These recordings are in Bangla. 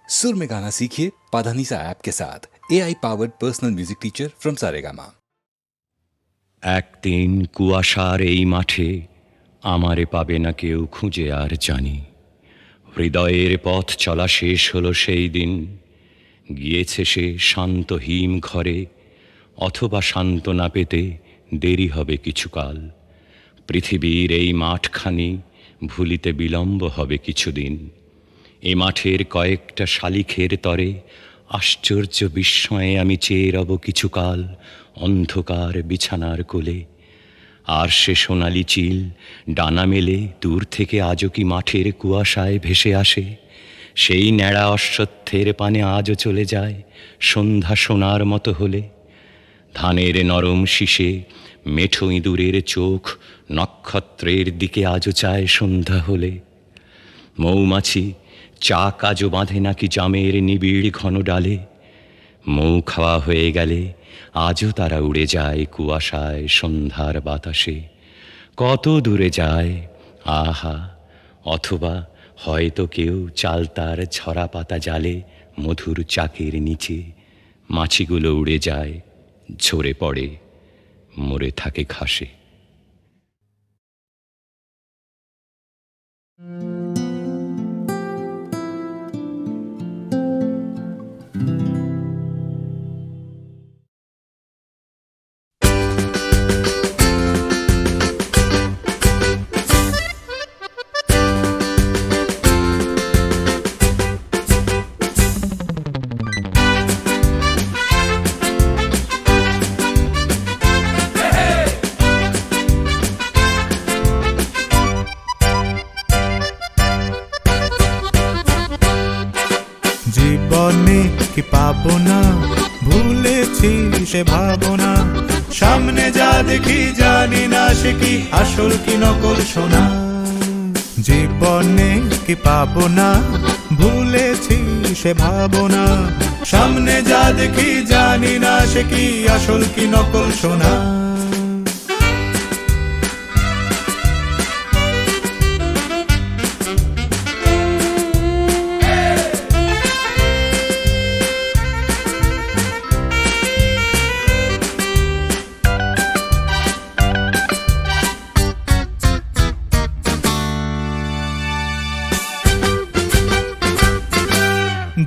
सुर में गाना सीखिए पाधानीसा ऐप के साथ AI powered personal music teacher from Saregama. একদিন কুয়াশার এই মাঠে আমারে পাবে না কেউ খুঁজে আর জানি। হৃদয়ের পথ চলা শেষ হলো সেই দিন। গিয়েছে সে শান্ত হিম ঘরে, অথবা শান্ত না পেতে দেরি হবে কিছুকাল। পৃথিবীর এই মাঠখানি ভুলিতে বিলম্ব হবে কিছুদিন। এ মাঠের কয়েকটা শালিখের তরে আশ্চর্য বিস্ময়ে আমি চেয়ে রব কিছুকাল অন্ধকার বিছানার কোলে। আর সে সোনালি চিল ডানা মেলে দূর থেকে আজও কি মাঠের কুয়াশায় ভেসে আসে। সেই ন্যাড়া অশ্বত্থের পানে আজও চলে যায় সন্ধ্যা সোনার মতো হলে। ধানের নরম শীষে মেঠো ইঁদুরের চোখ নক্ষত্রের দিকে আজও চায় সন্ধ্যা হলে। মৌমাছি চাক আজও বাঁধে নাকি জামের নিবিড় ঘন ডালে। মৌ খাওয়া হয়ে গেলে আজও তারা উড়ে যায় কুয়াশায় সন্ধ্যার বাতাসে। কত দূরে যায় আহা, অথবা হয়তো কেউ চালতার ছড়া পাতা জালে মধুর চাকের নিচে। মাছিগুলো উড়ে যায়, ঝরে পড়ে, মরে থাকে ঘাসে। জীবনে কি পাবো না, ভুলেছি সে ভাবনা। সামনে যা দেখি জানি না সে কি আসল কি নকল সোনা। জীবনে কি পাবো না, ভুলেছি সে ভাবনা। সামনে যা দেখি জানি না সে কি আসল কি নকল সোনা।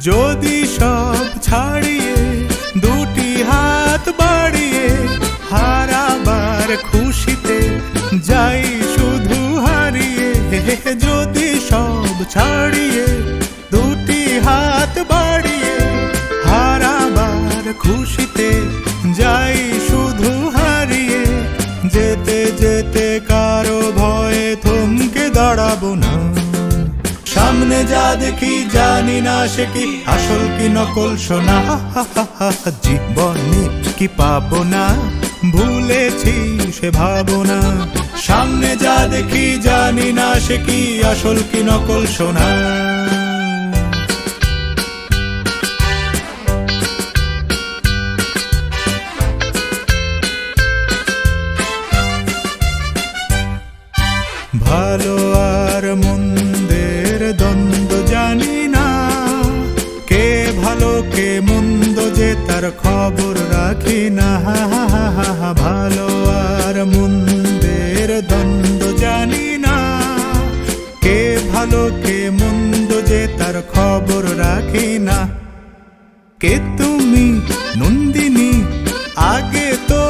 যদি সব ছাড়িয়ে দুটি হাত বাড়িয়ে হারাবার খুশিতে যাই শুধু হারিয়ে। যদি সব ছাড়িয়ে দুটি হাত বাড়িয়ে হারাবার খুশিতে যাই শুধু হারিয়ে। যেতে যেতে কারো ভয়ে থমকে দাঁড়াবো না। সামনে যা দেখি জানি না সে কি আসল কি নকল সোনা। জীবনে কি পাবো না, ভুলেছি সে ভাবনা। সামনে যা দেখি জানি না সে কি আসল কি নকল সোনা। ভালো আর মন্দের দ্বন্দ্ব জানি না, কে ভালো কে মন্দ যে তার খবর রাখি না। ভালো আর মন্দের দ্বন্দ্ব জানি না, কে ভালো কে মন্দ যে তার খবর রাখি না। কে তুমি নন্দিনী, আগে তো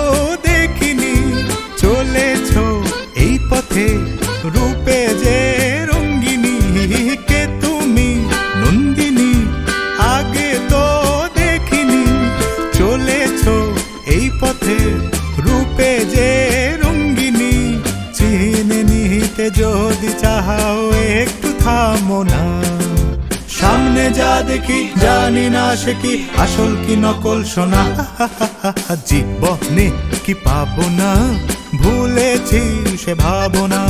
দেখিনি, চলেছ এই পথে রূপে যে রঙ্গিনী। কে তুমি নন্দিনী, আগে তো দেখিনি, চলেছ এই পথে রূপে যে রঙ্গিনী। চিনে নিতে যদি চাও একটু থামো না। সামনে যা দেখি জানি না সে কি আসল কি নকল সোনা। জীবনে কি পাবো না, ভুলেছি সে ভাবনা।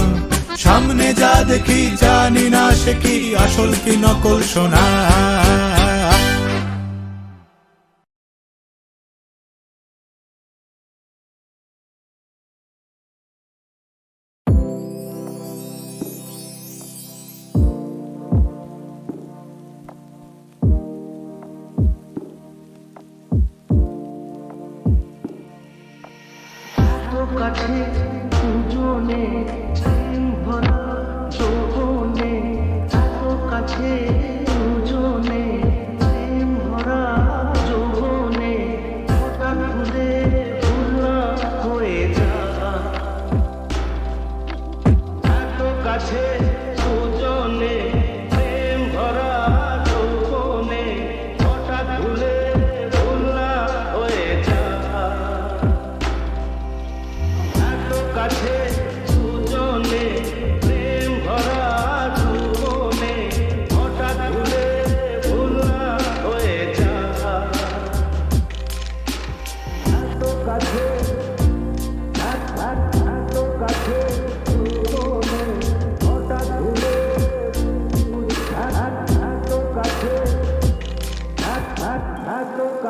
সামনে যা দেখি জানি না সে কি আসল কি নকল সোনা।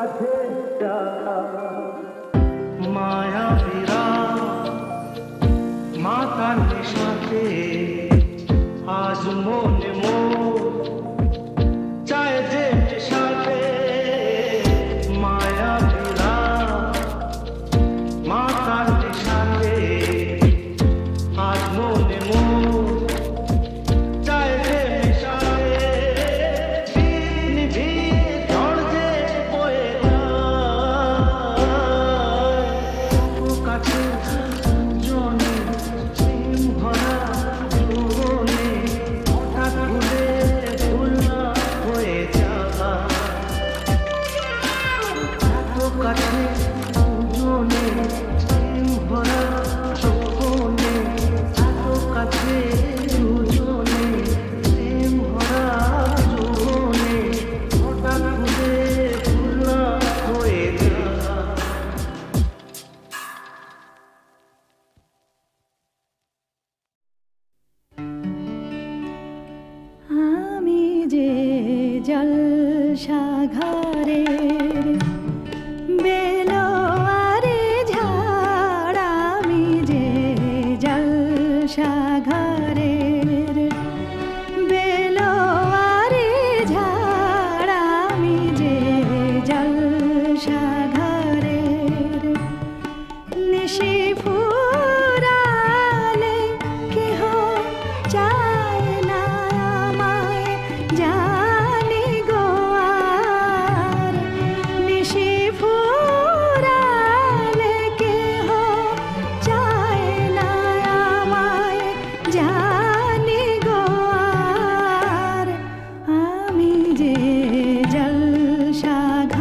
কাছে মায়া বিরা মাতার নেশাতে আজ মনে চায় যে সাথে মায়া বিরা মাতার নেশাতে আজ মনে চায় যে সাথে দিন ভিড় ঝড় যে বয়ে যায় কাছে জনে প্রেম ভরা জীবনে হঠাৎ ভুলে ভুল না হয়ে যাওয়া এত কাছে জনে প্রেম ভরা জীবনে এত কাছে দুজনে প্রেম ভরা জীবনে হঠাৎ ভুলে ভুল না হয়ে যাওয়া আমি যে জলসাঘরের বেলোয়ারে ঝাড় আমি যে জলসাঘরের বেলোয়ারে ঝাড় আমি যে জলসাঘরের নিশি ফুরালে কেহ চায় না আমায় জানি গো আর নিশি ফুরালে কেহ চায় না আমায় জানি গো আর আমি যে জলসাঘরের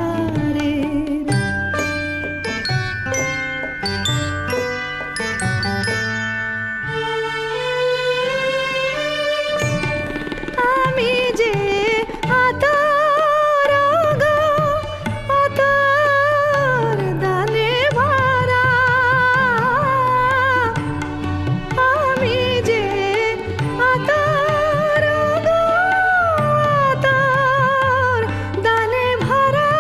আমি যে আতর গো আতর দানে ভরা আমি যে আতর গো আতর দানে ভরা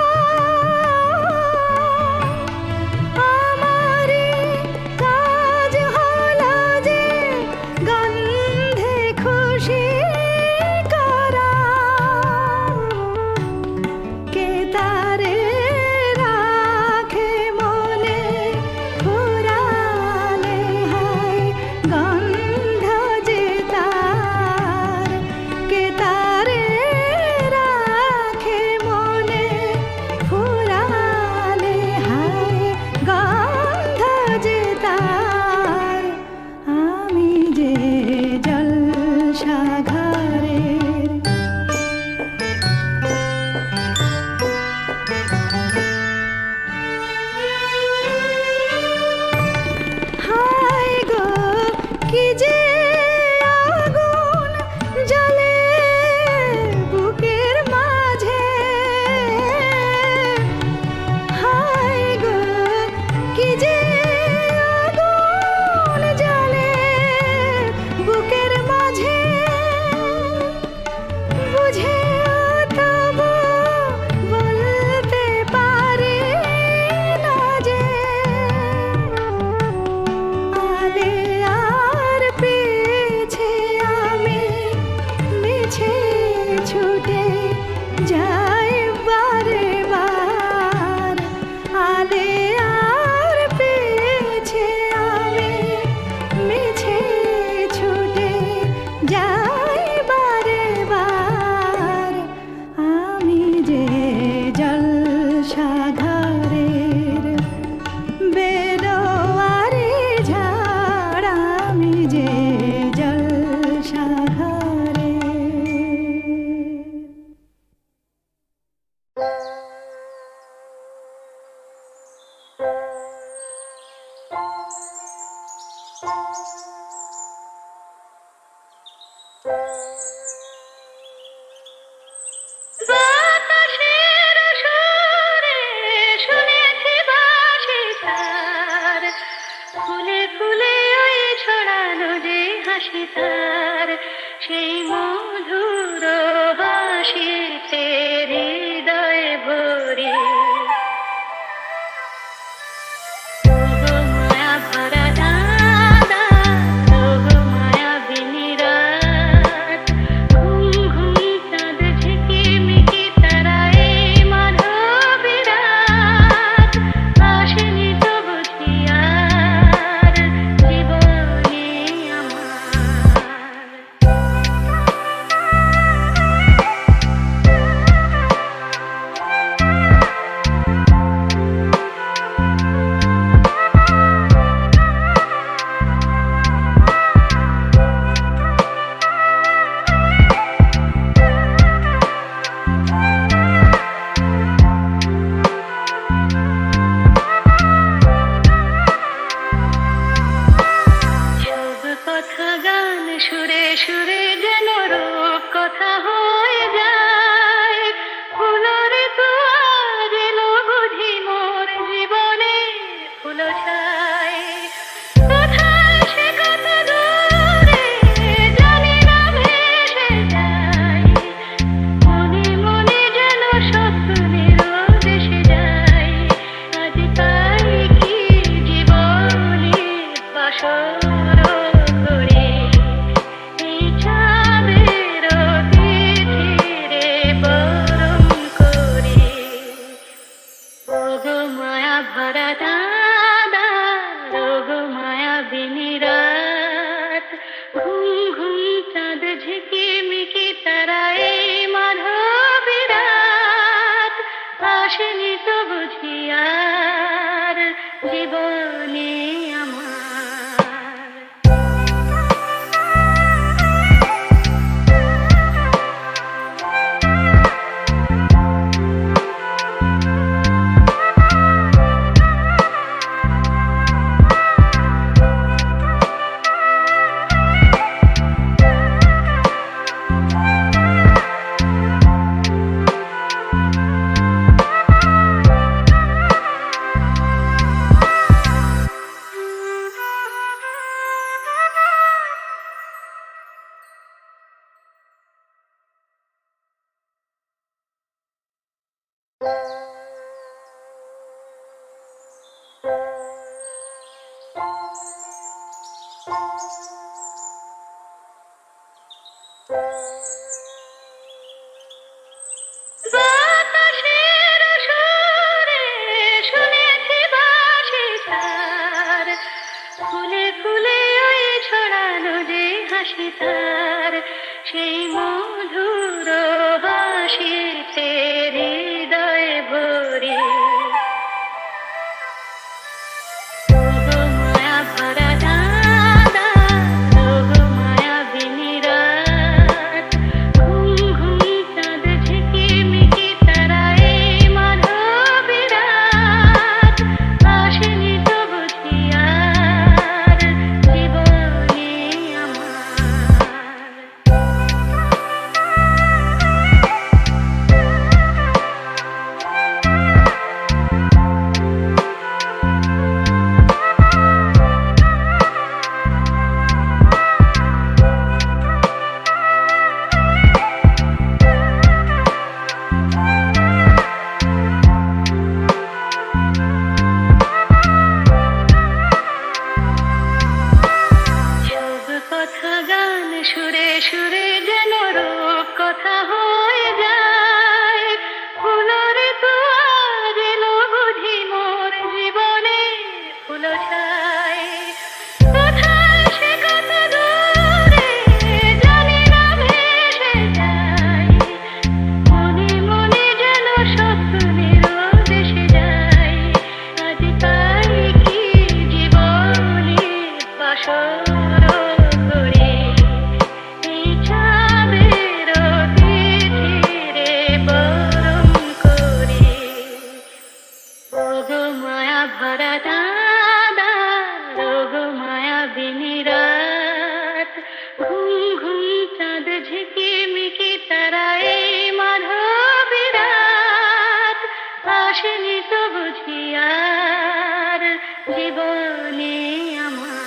আমারি কাজ হলো যে গন্ধে খুশি করা কে তারে রাখে মনে ফুরালে হায় গন্ধ যে তার কে তারে রাখে মনে ফুরালে হায় গন্ধ যে তার আমি যে জলসাঘরের হায় গো কি যে আগুন জ্বলে বুকের মাঝে হায় গো কি যে আগুন জ্বলে বুকের মাঝে বুঝে তবু বলতে পারি না যে আলে আর পেছে আমি মিছে ছুটে যাই বারে বার আলে আর পেছে আমি মিছে ছুটে যাই বারে বার আমি যে জলসাঘরের বেলোয়ারে ঝাড় আমি যে জলসাঘরের বাতাসের সুরে শুনেছি বাঁশি তার ফুলে ফুলে ওই ছড়ানো যে হাসি তার সেই মধুর হাসিতে হৃদয়ে ভরে আসেনি তো বুঝি আর জীবনে আমার। বাতাসের সুরে শুনেছি বাঁশি তার, ফুলে ফুলে ওই ছড়ানো যে হাসি তার, সেই মধুর হাসিতে হৃদয় ভরে। ওগো মায়া ভরা দাদা, ওগো মায়া বিনি রাত, ঘুম ঘুম চাঁদ ঝিকিমিকি তারায় মাধবী রাত, আসেনি তো বুঝি আর জীবনে আমার। সব কথা গান সুরে সুরে যেন রূপ কথা হয়ে যায়, ফুলরে তো আজ এলো বুঝি মোর জীবনে ফুল ছায়। কোথায় সে কত দূরে জানি না ভেসে যায়, মনে মনে যেন স্বপ্নের দেশে যায়, আজ তাই কি জীবনে বাসর করে এই চাঁদের তিথিরে বরণ করে। ওগো মায়া ভরা দাদা, ওগো মায়া বিনি রাত, ঘুম ঘুম চাঁদ ঝিকিমিকি তারায় মাধবী রাত, আসেনি তো বুঝি আর জীবনে আমার।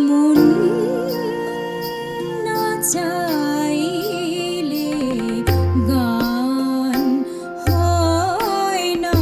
মন না চাইলে গান হয় না।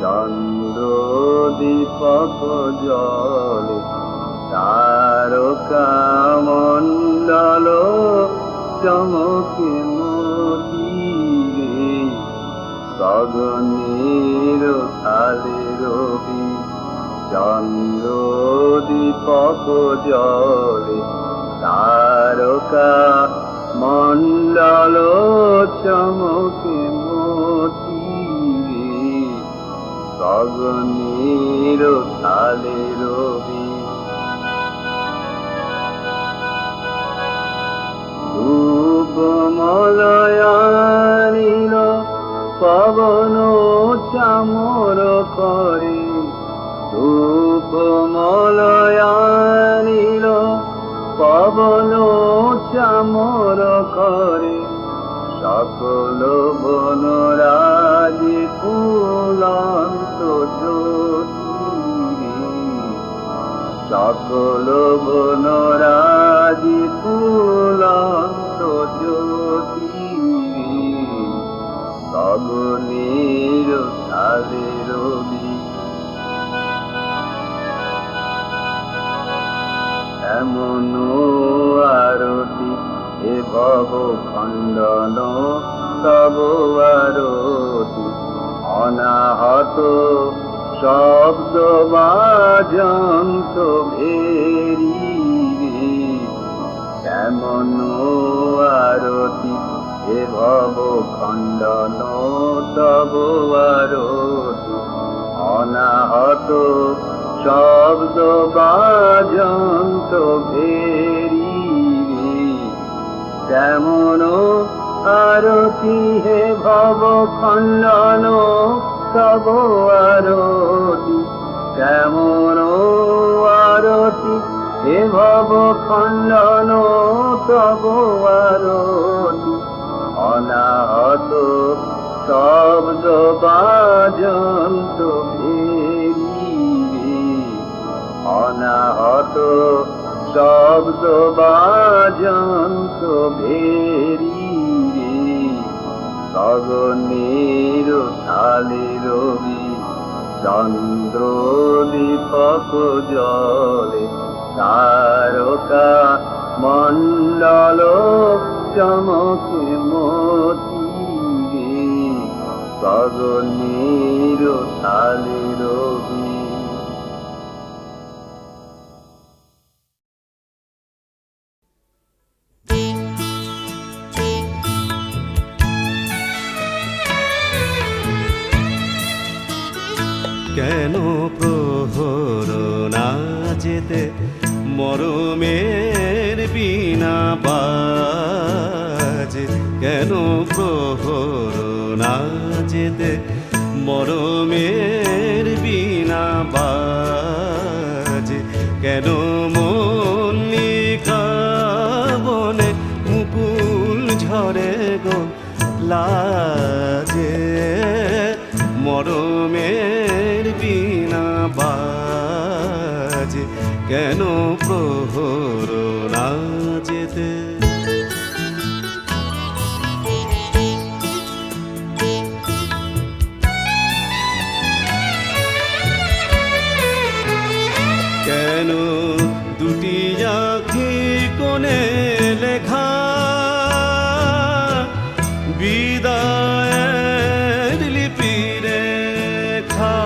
চন্দ্র দীপক জলে তারকা মণ্ডল চমকে মতিরে গগনের কালে রবি চন্দ্র দীপক জলে তারকা মণ্ডল চমকে মতিরে গগনের কালে রবি মলয়ানিল পবন চামর করে ধূপ মলয়ানিল পবন চামর করে সকল বনরাজি ফুলন্ত জ্যোতি সকল বনরাজি ফুলন্ত জ্যোতি গগনের কালে রবি এমন আরতি এ ভব খণ্ডন তব আরতি অনাহত শব্দ বাজন্ত ভেরি রে এমন আরতি এ ভব খণ্ডন তব আরতি অনাহত শব্দ বাজন্ত ভেরি রে কেমন আরতি হে ভব খণ্ডন তব আরতি কেমন আরতি হে ভব খণ্ডন তব আরতি অনাহত শব্দ বাজন্ত ভেরি রে অনাহত শব্দ বাজন্ত ভেরি রে গগনের কালে রবি চন্দ্র দীপক জলে তারকা মণ্ডল চমকে মতিরে গগনের কালে রবি কেন প্রহর না যেতে মরমের বিনা বাজে কেন প্রহর না যেতে মরমের বিনা বাজে কেন মল্লিকা বনে মুকুল ঝরে গো লাজে মরমের বিনা বাজে কেন প্রহর না যেতে কেন দুটি আঁখি কোণে লেখা বিদায়ের লিপি রেখা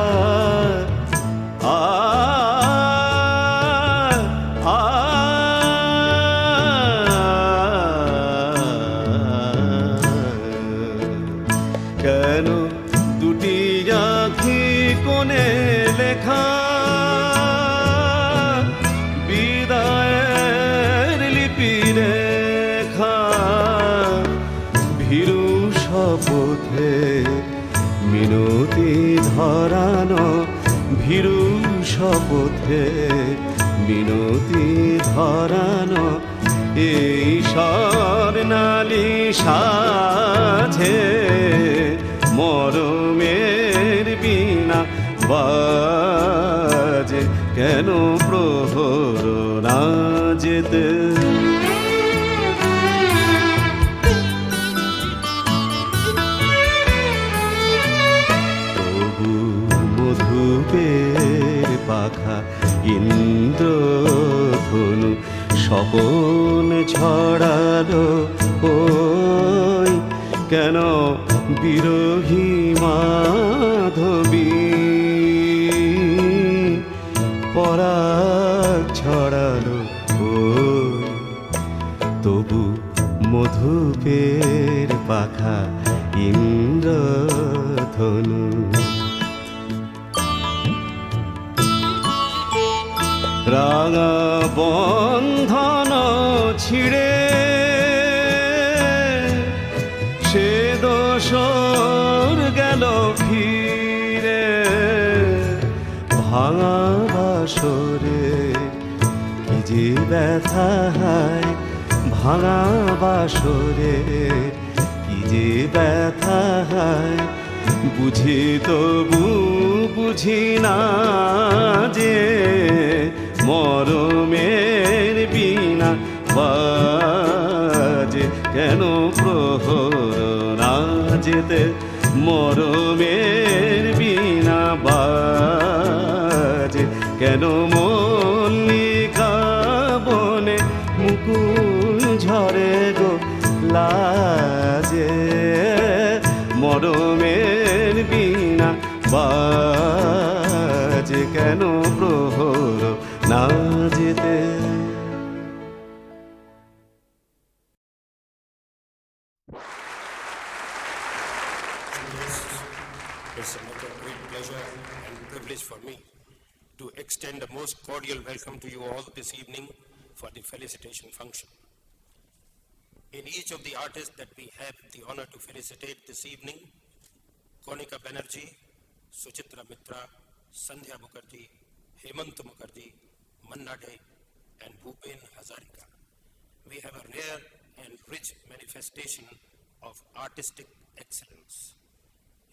কেন দুটি আঁখি কোণে লেখা বিদায়ের লিপি রেখা ভীরু শপথে মিনতি ধরানো ভীরু শপথে মিনতি ধরানো এই স্বর্ণালী সাজে মরমের বিনা বাজে কেন প্রহর না যেতে তবু পাখা ইন্দ্রধনু স্বপন ছড়ালো ওই কেন বিরোহী মাধবী পরাগ ছড়ালো ওই তবু মধুপের পাখা ইন্দ্রধনু রাঙা বন্ধন ছিড়ে সে দোসর গেল ফিরে ভাঙা বাসরে কি যে ব্যথা হয় ভাঙা বাসরে কি যে ব্যথা হয় বুঝি তবু বুঝি না যে মরমের বিনা বাজে কেন প্রহর না যেতে মরমের বিনা বাজে কেন মল্লিকা বনে মুকুল ঝরে গো লাজে মরমের বিনা বাজে কেন প্রহর না যেতে It's a matter of great pleasure and privilege for me to extend a most cordial welcome to you all this evening for the felicitation function. In each of the artists that we have the honor to felicitate this evening, Konika Banerjee, Suchitra Mitra, Sandhya Mukherjee, Hemant Mukherjee, Manna Dey, and Bhupen Hazarika, we have a rare and rich manifestation of artistic excellence.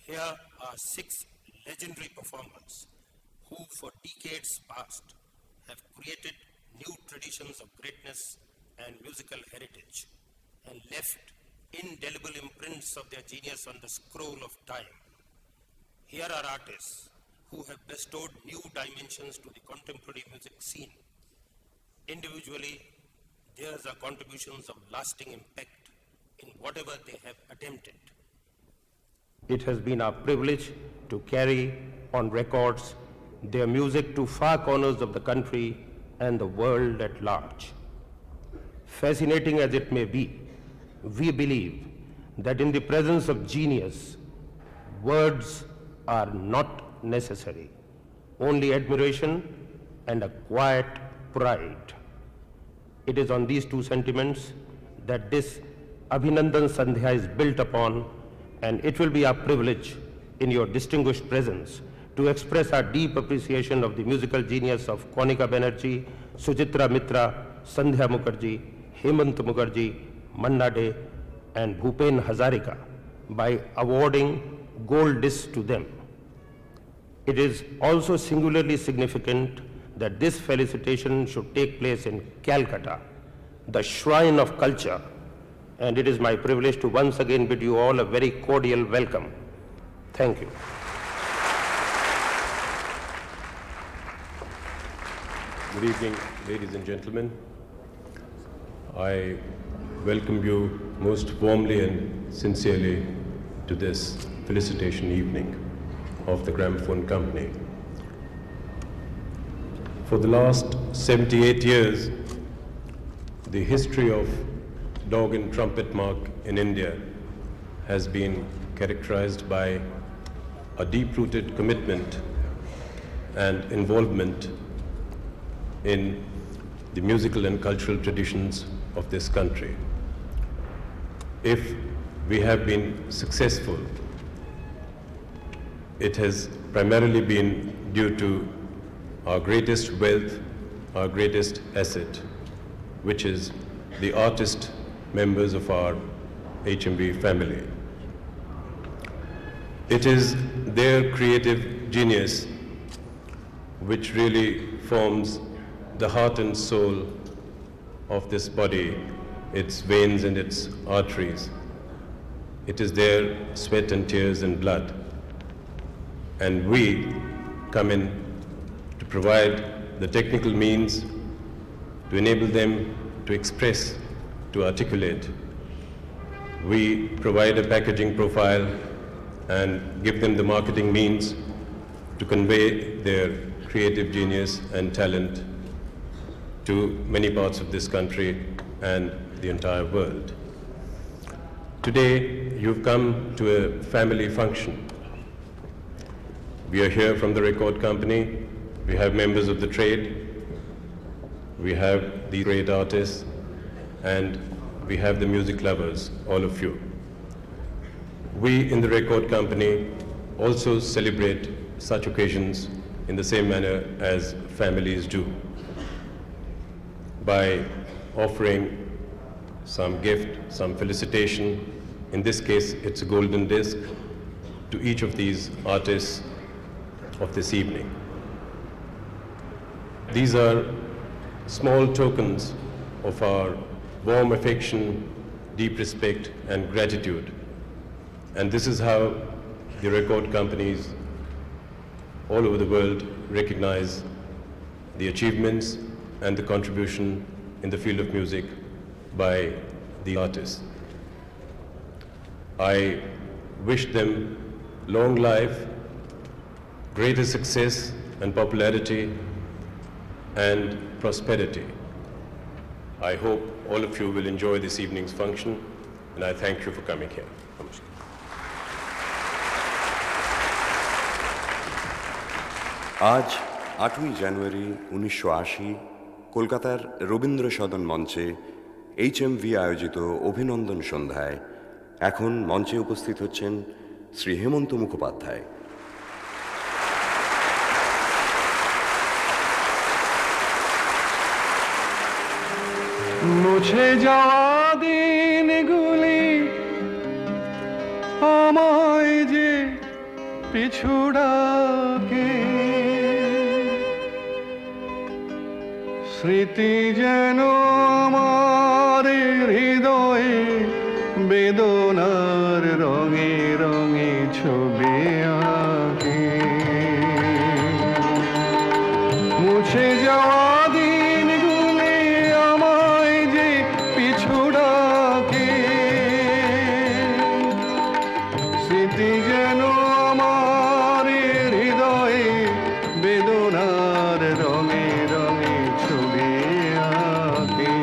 Here are 6 legendary performers who for decades past have created new traditions of greatness and musical heritage and left indelible imprints of their genius on the scroll of time. Here are artists who have bestowed new dimensions to the contemporary music scene. Individually, theirs are contributions of lasting impact in whatever they have attempted. It has been our privilege to carry on records their music to far corners of the country and the world at large. Fascinating as it may be, we believe that in the presence of genius, words are not necessary, only admiration and a quiet pride. It is on these two sentiments that this Abhinandan Sandhya is built upon, and it will be our privilege in your distinguished presence to express our deep appreciation of the musical genius of Konika Banerjee, Suchitra Mitra, Sandhya Mukherjee, Hemant Mukherjee, Manna Dey, and Bhupen Hazarika by awarding gold discs to them. It is also singularly significant that this felicitation should take place in Calcutta, the shrine of culture, and it is my privilege to once again bid you all a very cordial welcome. Thank you. Good evening, ladies and gentlemen. I welcome you most warmly and sincerely to this felicitation evening of the Gramophone Company. For the last 78 years, the history of dog and trumpet mark in India has been characterized by a deep-rooted commitment and involvement in the musical and cultural traditions of this country. If we have been successful, it has primarily been due to our greatest wealth, our greatest asset, which is the artist members of our HMV family. It is their creative genius which really forms the heart and soul of this body, its veins and its arteries. It is their sweat and tears and blood. And we come in to provide the technical means to enable them to express, to articulate. We provide a packaging profile and give them the marketing means to convey their creative genius and talent to many parts of this country and the entire world. Today, you've come to a family function. We are here from the record company. We have members of the trade. We have these great artists, and we have the music lovers, all of you. We in the record company also celebrate such occasions in the same manner as families do, by offering some gift, some felicitation. In this case, it's a golden disc to each of these artists of this evening. These are small tokens of our warm affection, deep respect, and gratitude. And this is how the record companies all over the world recognize the achievements and the contribution in the field of music by the artists. I wish them long life, greater success and popularity, and prosperity. I hope all of you will enjoy this evening's function, and I thank you for coming here. Namaskar. আজ 8ই জানুয়ারি 1980 কলকাতার রবীন্দ্র সদন মঞ্চে HMV আয়োজিত অভিনন্দন সন্ধ্যায় এখন মঞ্চে উপস্থিত হচ্ছেন শ্রী হেমন্ত মুখোপাধ্যায়। মুছে যাওয়া দিনগুলি আমায় যে পিছু ডাকে, স্মৃতি যেন আমার হৃদয়ে বেদনার রঙে রঙে ছবি আঁকে। মুছে যাওয়া দিনগুলি আমায় যে পিছু ডাকে, স্মৃতি যেন আমার হৃদয়ে বেদনার রঙে রঙে ছবি আঁকে।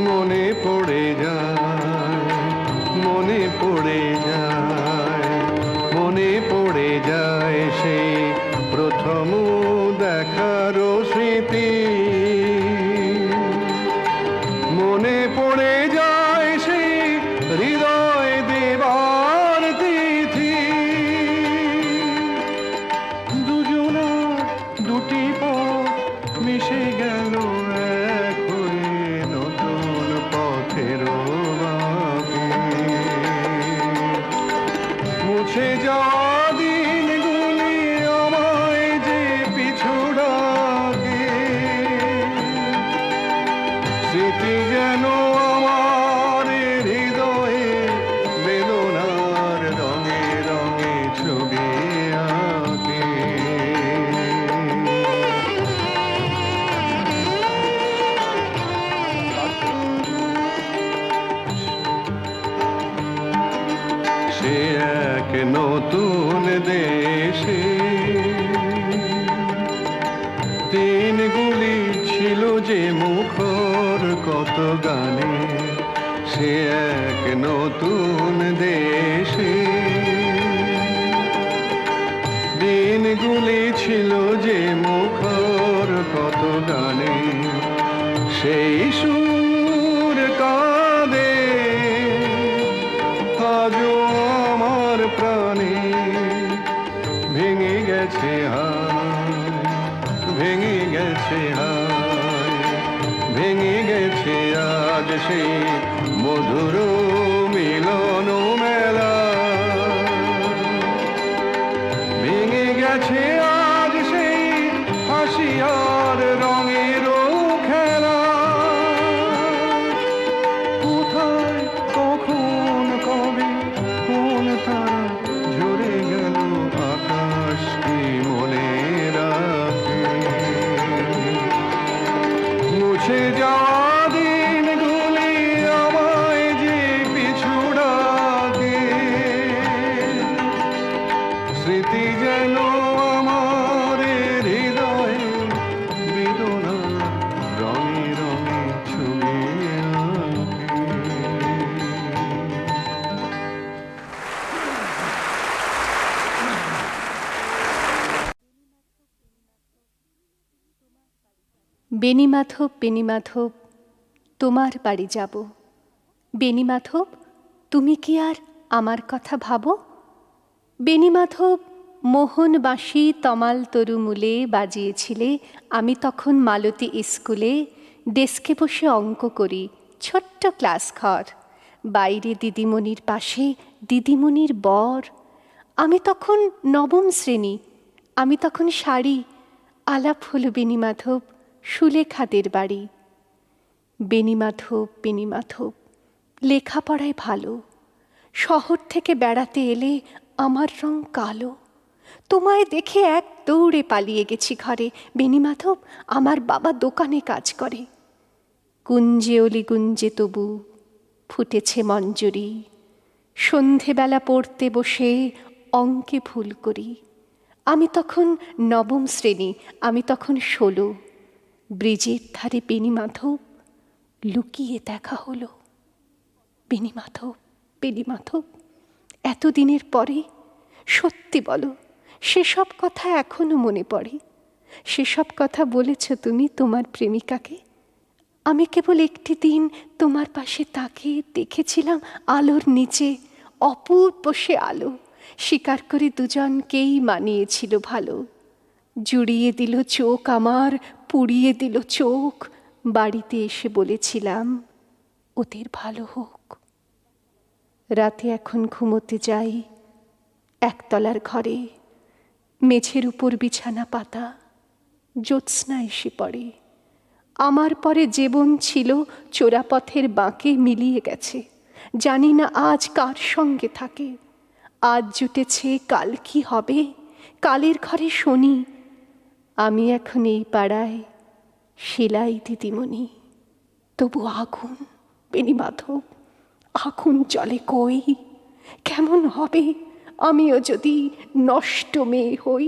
মনে পড়ে যায়, মনে পড়ে যায়, মনে পড়ে যায় সেই প্রথম দেখার স্মৃতি। মনে পড়ে যায় সেই হৃদয় দেবার তিথি। দুজনার দুটি পথ মিশে গেল এক হয়ে নতুন পথের বাঁকে। মুছে যাওয়া দিনগুলি আমায় যে পিছু ডাকে, স্মৃতি যেন আমার হৃদয়ে বেদনার রঙে রঙে ছবি আঁকে। সে এক নতুন দেশে দিনগুলি ছিল যে মুখর কত গানে। সে এক নতুন দেশে দিনগুলি ছিল যে মুখর কত গানে। সেই সুর কাঁদে আজও আমার প্রাণে, ভেঙে গেছে হায়, ভেঙে গেছে হায়, ভেঙে গেছে আজ সেই মধুর মিলন মেলা। ভেঙে গেছে আজ সেই হাসি আর সে যাওয়া দিনগুলি আমায় যে পিছু ডাকে, স্মৃতি যেন আমার হৃদয়ে বেদনা রঙে রঙে ছবি আঁকে। বেণীমাধব বেণীমাধব তোমার বাড়ি যাব। বেণীমাধব তুমি কি আর আমার কথা ভাবো? বেণীমাধব মোহন বাঁশি তমাল তরুমূলে বাজিয়েছিলে, আমি তখন মালতী স্কুলে ডেস্কে বসে অঙ্ক করি, ছোট্ট ক্লাস ঘর, বাইরে দিদিমণির পাশে দিদিমণির বর। আমি তখন নবম শ্রেণী, আমি তখন শাড়ি। আলাপ হলো বেণীমাধব সুলেখাদের বাড়ি। বেণীমাধব বেণীমাধব লেখাপড়ায় ভালো, শহর থেকে বেড়াতে এলে আমার রং কালো। তোমায় দেখে এক দৌড়ে পালিয়ে গেছি ঘরে। বেণীমাধব আমার বাবা দোকানে কাজ করে। কুঞ্জে অলি গুঞ্জে তবু ফুটেছে মঞ্জরি, সন্ধেবেলা পড়তে বসে অঙ্কে ভুল করি। আমি তখন নবম শ্রেণী, আমি তখন 16। ব্রিজের ধারে বেণীমাধব লুকিয়ে দেখা হলো। বেণীমাধব বেণীমাধব এতদিনের পরে সত্যি বলো, সেসব কথা এখনো মনে পড়ে? সেসব কথা বলেছ তুমি তোমার প্রেমিকাকে? আমি কেবল একটি দিন তোমার পাশে তাকিয়ে দেখেছিলাম আলোর নিচে, অপূর্ব সে আলো। স্বীকার করে দুজনকেই মানিয়েছিল ভালো। জুড়িয়ে দিল চোখ আমার, পুড়িয়ে দিল চোখ। বাড়িতে এসে বলেছিলাম ওদের ভালো হোক। রাতে এখন ঘুমোতে যাই একতলার ঘরে, মেঝের উপর বিছানা পাতা, জ্যোৎস্না এসে পড়ে। আমার পরে জীবন ছিল চোরাপথের বাঁকে মিলিয়ে গেছে। জানি না আজ কার সঙ্গে থাকে। আজ জুটেছে কাল কি হবে, কালের ঘরে শনি। আমি এখন এই পাড়ায় সেলাই দিদিমণি, তবু আগুন বেণীমাধব, আগুন জ্বলে কই। কেমন হবে আমিও যদি নষ্ট মেয়ে হই।